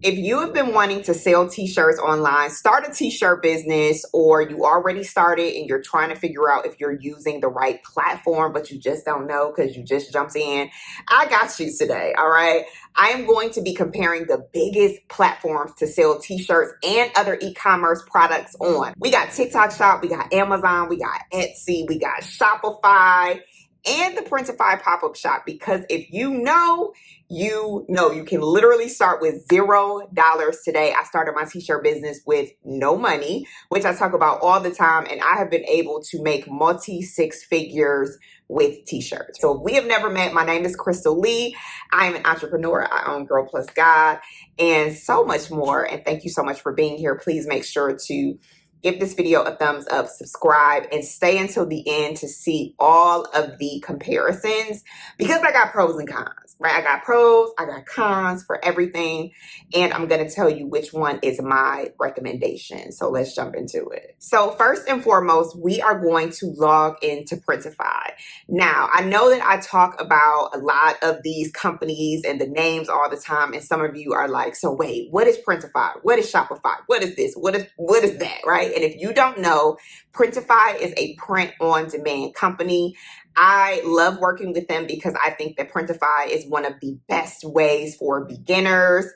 If you have been wanting to sell t-shirts online, start a t-shirt business, or you already started and you're trying to figure out if you're using the right platform, but you just don't know because you just jumped in, I got you today, all right? I am going to be comparing the biggest platforms to sell t-shirts and other e-commerce products on. We got TikTok Shop, we got Amazon, we got Etsy, we got Shopify, and the Printify pop-up shop, because if you can literally start with $0 today. I started my t-shirt business with no money, which I talk about all the time, and I have been able to make multi-six figures with t-shirts. So if we have never met, my name is Crystal Lee. I am an entrepreneur. I own Girl Plus God and so much more. And thank you so much for being here. Please make sure to give this video a thumbs up, subscribe, and stay until the end to see all of the comparisons, because I got pros and cons, right? I got pros, I got cons for everything, and I'm going to tell you which one is my recommendation. So let's jump into it. So first and foremost, we are going to log into Printify. Now, I know that I talk about a lot of these companies and the names all the time, and some of you are like, so wait, what is Printify? What is Shopify? What is this? What is that, right? And if you don't know, Printify is a print-on-demand company. I love working with them because I think that Printify is one of the best ways for beginners,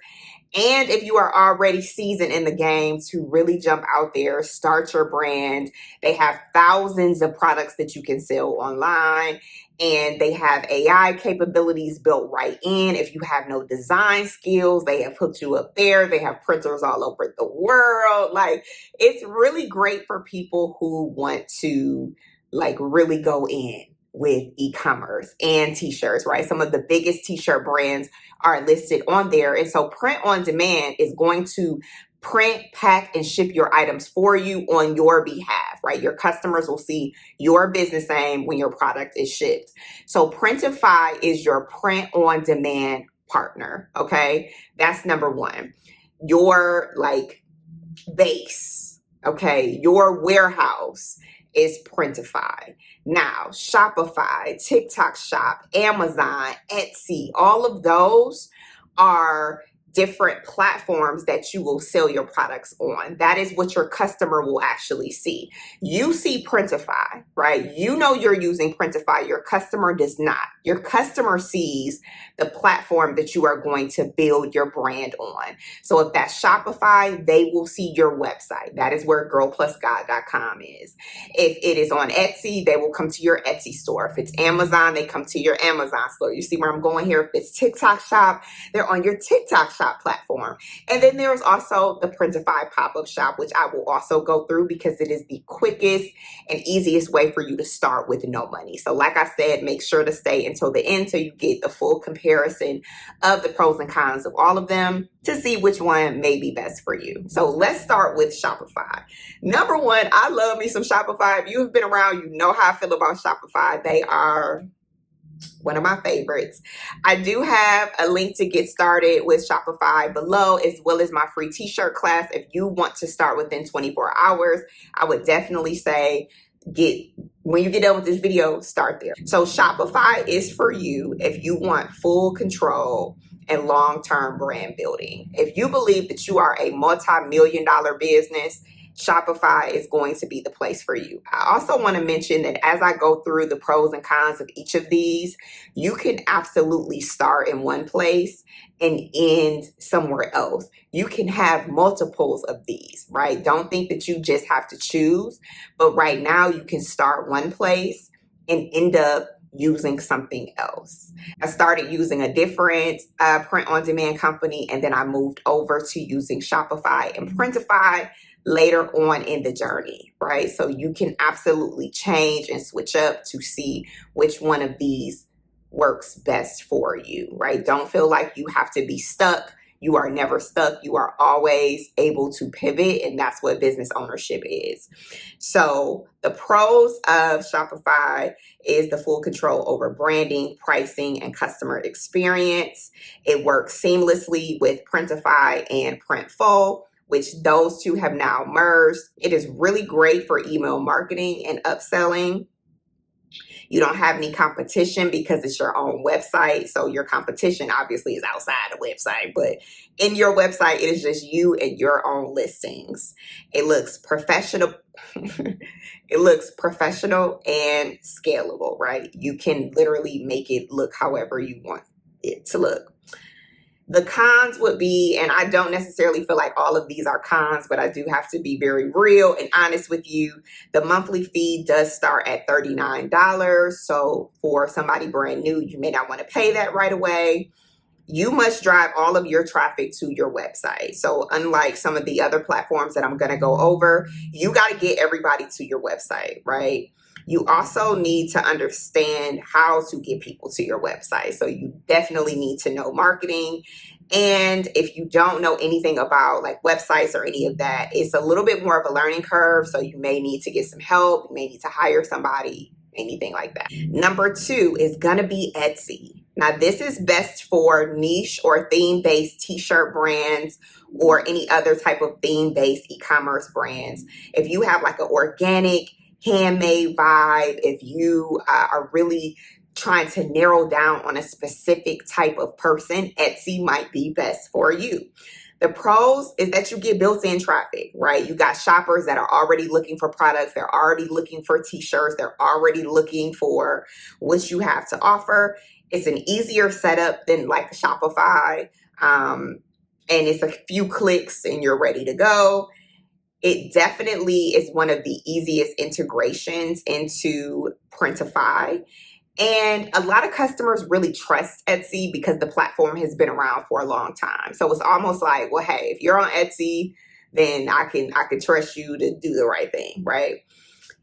and if you are already seasoned in the game, to really jump out there, start your brand. They have thousands of products that you can sell online, and they have AI capabilities built right in. If you have no design skills, they have hooked you up there. They have printers all over the world. Like, it's really great for people who want to really go in with e-commerce and t-shirts, right? Some of the biggest t-shirt brands are listed on there. And so print on demand is going to print, pack, and ship your items for you on your behalf, right? Your customers will see your business name when your product is shipped. So Printify is your print on demand partner, okay? That's number one. Your base, okay? Your warehouse is Printify. Now, Shopify, TikTok Shop, Amazon, Etsy, all of those are different platforms that you will sell your products on. That is what your customer will actually see. You see Printify, right? You know you're using Printify. Your customer does not. Your customer sees the platform that you are going to build your brand on. So if that's Shopify, they will see your website. That is where girlplusgod.com is. If it is on Etsy, they will come to your Etsy store. If it's Amazon, they come to your Amazon store. You see where I'm going here? If it's TikTok Shop, they're on your TikTok Shop platform. And then there's also the Printify pop-up shop, which I will also go through because it is the quickest and easiest way for you to start with no money. So like I said, make sure to stay until the end so you get the full comparison of the pros and cons of all of them to see which one may be best for you. So let's start with Shopify. Number one, I love me some Shopify. If you've been around, you know how I feel about Shopify. They are one of my favorites. I do have a link to get started with Shopify below, as well as my free t-shirt class. If you want to start within 24 hours, I would definitely say when you get done with this video, start there. So Shopify is for you if you want full control and long-term brand building. If you believe that you are a multi-million-dollar business, Shopify is going to be the place for you. I also want to mention that as I go through the pros and cons of each of these, you can absolutely start in one place and end somewhere else. You can have multiples of these, right? Don't think that you just have to choose, but right now you can start one place and end up using something else. I started using a different print-on-demand company, and then I moved over to using Shopify and Printify later on in the journey, right? So you can absolutely change and switch up to see which one of these works best for you, right? Don't feel like you have to be stuck. You are never stuck. You are always able to pivot, and that's what business ownership is. So the pros of Shopify is the full control over branding, pricing, and customer experience. It works seamlessly with Printify and Printful, which those two have now merged. It is really great for email marketing and upselling. You don't have any competition because it's your own website. So your competition obviously is outside the website, but in your website, it is just you and your own listings. It looks professional. It looks professional and scalable, right? You can literally make it look however you want it to look. The cons would be, and I don't necessarily feel like all of these are cons, but I do have to be very real and honest with you. The monthly fee does start at $39. So for somebody brand new, you may not want to pay that right away. You must drive all of your traffic to your website. So unlike some of the other platforms that I'm going to go over, you got to get everybody to your website, right? You also need to understand how to get people to your website. So you definitely need to know marketing. And if you don't know anything about like websites or any of that, it's a little bit more of a learning curve. So you may need to get some help. You may need to hire somebody, anything like that. Number 2 is going to be Etsy. Now, this is best for niche or theme-based t-shirt brands or any other type of theme-based e-commerce brands. If you have like an organic, handmade vibe, if you are really trying to narrow down on a specific type of person, Etsy might be best for you. The pros is that you get built-in traffic, right? You got shoppers that are already looking for products. They're already looking for t-shirts. They're already looking for what you have to offer. It's an easier setup than like Shopify. And it's a few clicks and you're ready to go. It definitely is one of the easiest integrations into Printify. And a lot of customers really trust Etsy because the platform has been around for a long time. So it's almost like, well, hey, if you're on Etsy, then I can trust you to do the right thing, right?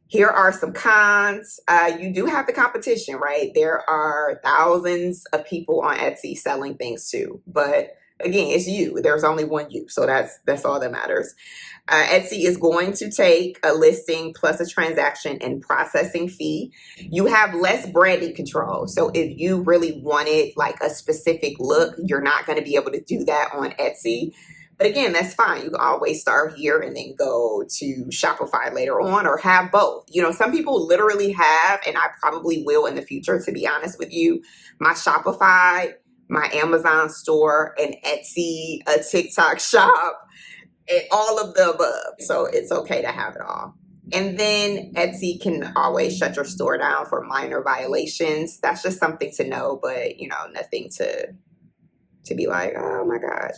Here are some cons. You do have the competition, right? There are thousands of people on Etsy selling things too. But again, it's you. There's only one you. So that's all that matters. Etsy is going to take a listing plus a transaction and processing fee. You have less branding control. So if you really wanted like a specific look, you're not going to be able to do that on Etsy. But again, that's fine. You can always start here and then go to Shopify later on or have both. You know, some people literally have, and I probably will in the future, to be honest with you, my Shopify, my Amazon store, and Etsy, a TikTok shop, and all of the above. So it's okay to have it all. And then Etsy can always shut your store down for minor violations. That's just something to know, but you know, nothing to be like, oh my gosh.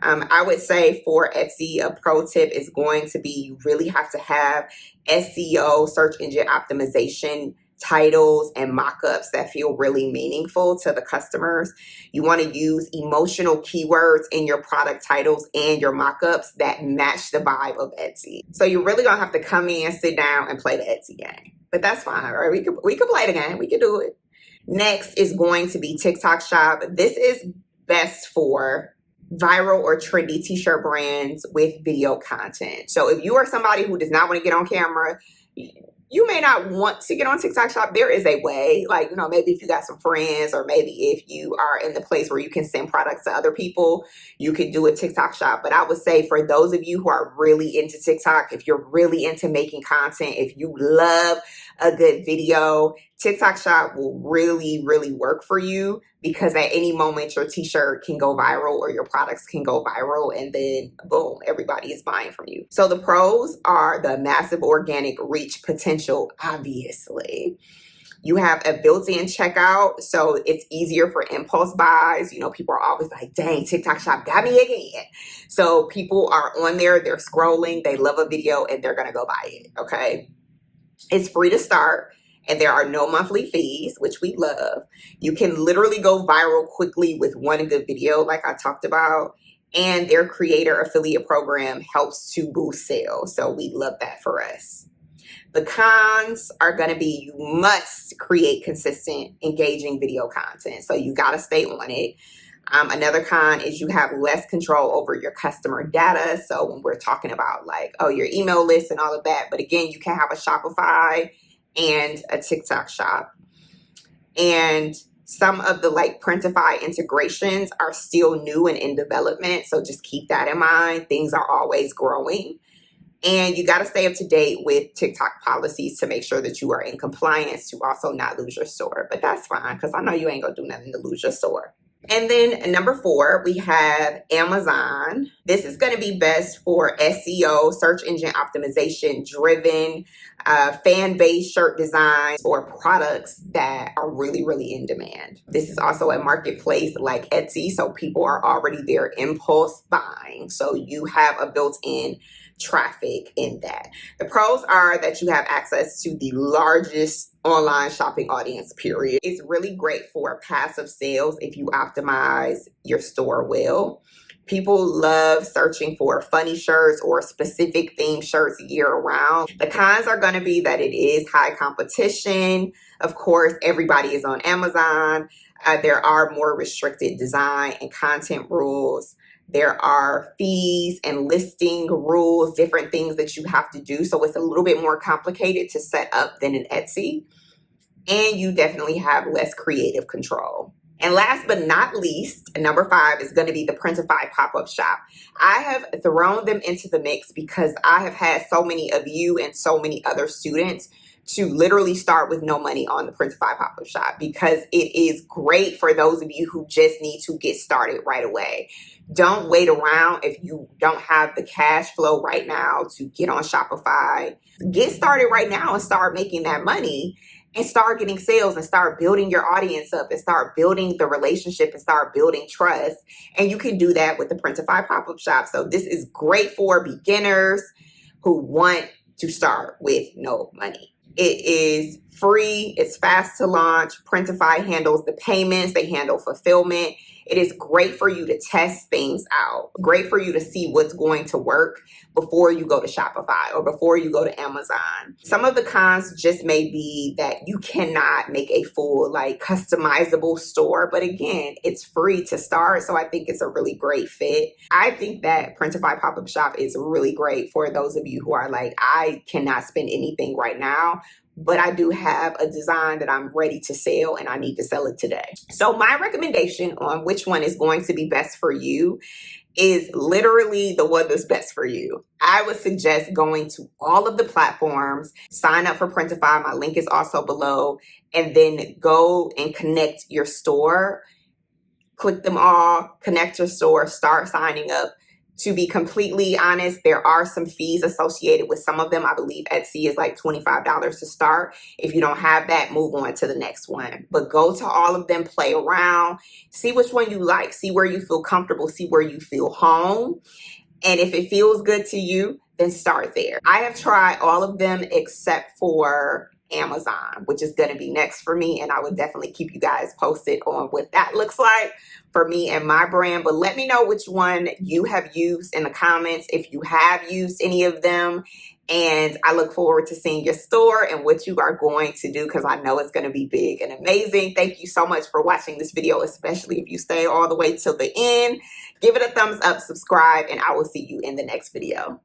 I would say for Etsy, a pro tip is going to be you really have to have SEO, search engine optimization titles and mock-ups that feel really meaningful to the customers. You want to use emotional keywords in your product titles and your mock-ups that match the vibe of Etsy. So you're really gonna have to come in, sit down, and play the Etsy game. But that's fine, right? We could play the game. We can do it. Next is going to be TikTok Shop. This is best for viral or trendy t-shirt brands with video content. So if you are somebody who does not want to get on camera, you may not want to get on TikTok Shop. There is a way, like, you know, maybe if you got some friends or maybe if you are in the place where you can send products to other people, you can do a TikTok Shop. But I would say for those of you who are really into TikTok, if you're really into making content, if you love a good video, TikTok Shop will really, really work for you because at any moment your t-shirt can go viral or your products can go viral and then boom, everybody is buying from you. So the pros are the massive organic reach potential, obviously. You have a built-in checkout, so it's easier for impulse buys. You know, people are always like, dang, TikTok Shop got me again. So people are on there, they're scrolling, they love a video, and they're gonna go buy it, okay? It's free to start. And there are no monthly fees, which we love. You can literally go viral quickly with one good video, like I talked about. And their creator affiliate program helps to boost sales. So we love that for us. The cons are going to be you must create consistent, engaging video content. So you got to stay on it. Another con is you have less control over your customer data. So when we're talking about like, oh, your email list and all of that. But again, you can have a Shopify and a TikTok shop. And some of the like Printify integrations are still new and in development. So just keep that in mind. Things are always growing. And you got to stay up to date with TikTok policies to make sure that you are in compliance to also not lose your store. But that's fine, because I know you ain't going to do nothing to lose your store. And then number 4, we have Amazon. This is going to be best for SEO, search engine optimization driven, fan-based shirt designs or products that are really, really in demand. This is also a marketplace like Etsy, so people are already there impulse buying. So you have a built-in traffic in that. The pros are that you have access to the largest online shopping audience, period. It's really great for passive sales if you optimize your store well. People love searching for funny shirts or specific theme shirts year round. The cons are going to be that it is high competition. Of course, everybody is on Amazon. There are more restricted design and content rules. There are fees and listing rules, different things that you have to do. So it's a little bit more complicated to set up than an Etsy. And you definitely have less creative control. And last but not least, number 5 is going to be the Printify pop-up shop. I have thrown them into the mix because I have had so many of you and so many other students to literally start with no money on the Printify pop-up shop, because it is great for those of you who just need to get started right away. Don't wait around if you don't have the cash flow right now to get on Shopify. Get started right now and start making that money and start getting sales and start building your audience up and start building the relationship and start building trust. And you can do that with the Printify pop-up shop. So this is great for beginners who want to start with no money. It is free. It's fast to launch. Printify handles the payments. They handle fulfillment. It is great for you to test things out. Great for you to see what's going to work before you go to Shopify or before you go to Amazon. Some of the cons just may be that you cannot make a full, customizable store. But again, it's free to start. So I think it's a really great fit. I think that Printify pop-up shop is really great for those of you who are like, I cannot spend anything right now, but I do have a design that I'm ready to sell and I need to sell it today. So my recommendation on which one is going to be best for you is literally the one that's best for you. I would suggest going to all of the platforms, sign up for Printify. My link is also below, and then go and connect your store. Click them all, connect your store, start signing up. To be completely honest, there are some fees associated with some of them. I believe Etsy is like $25 to start. If you don't have that, move on to the next one. But go to all of them, play around, see which one you like, see where you feel comfortable, see where you feel home. And if it feels good to you, then start there. I have tried all of them except for Amazon, which is going to be next for me. And I would definitely keep you guys posted on what that looks like for me and my brand. But let me know which one you have used in the comments if you have used any of them. And I look forward to seeing your store and what you are going to do, because I know it's going to be big and amazing. Thank you so much for watching this video, especially if you stay all the way till the end. Give it a thumbs up, subscribe, and I will see you in the next video.